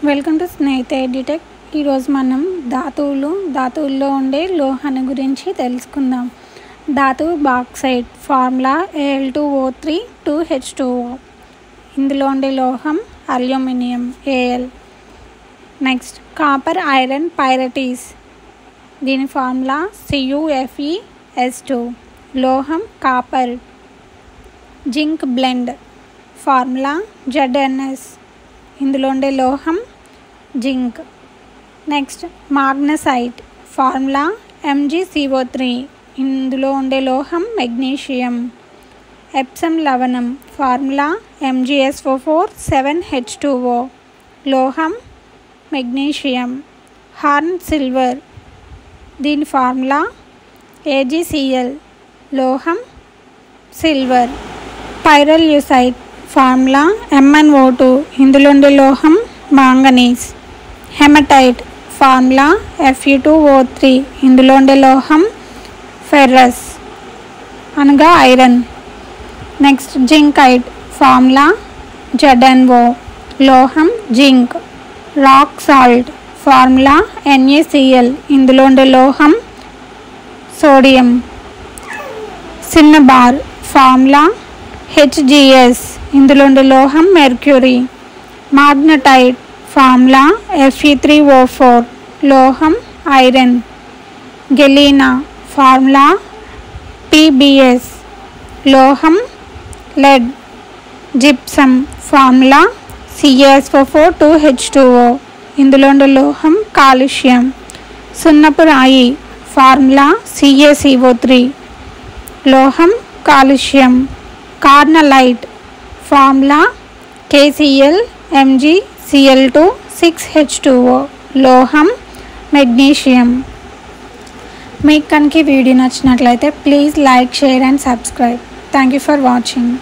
Welcome to Snehitha edutech. ఈరోజు మనం ధాతువుల్లో ఉండే లోహాన్ని గురించి తెలుసుకుందాం. ధాతువు బాక్సైట్ ఫార్ములా Al2O3 2H2O. ఇందులో ఉండే లోహం aluminium Al. Next copper iron pyrites, దీని ఫార్ములా CuFeS2. లోహం copper. Zinc blende formula ZnS. ఇందులో ఉండే లోహం zinc. Next magnesite formula MgCO3. ఇందులో ఉండే లోహం magnesium. Epsom లవణం formula MgSO4 7H2O. లోహం మెగ్నీషియం. హార్న్ సిల్వర్, దీని ఫార్ములా AgCl. లోహం సిల్వర్. Pyrolusite formula MnO2. ఇందులో ఉండే లోహం మాంగనీస్. Haematite formula Fe2O3. ఇందులో ఉండే లోహం ఫెర్రస్ అనగా iron. Next zincite formula ZnO. లోహం zinc. Rock salt formula NaCl. ఇందులో ఉండే లోహం సోడియం. సిన్నబార్ formula HgS. ఇందులో ఉండే లోహం మెర్క్యూరీ. Magnetite formula Fe3O4. లోహం ఐరన్. Galena formula PbS. లోహం lead. Gypsum formula CaSO4 2H2O. ఇందులో ఉండే లోహం కాల్షియం. సున్నపు రాయి ఫార్ములా CaCO3. లోహం calcium. Carnallite formula KCl MgCl2 6H2O. లోహం మెగ్నీషియం. మీకు కనుక ఈ వీడియో నచ్చినట్లయితే please like, share and subscribe. Thank you for watching.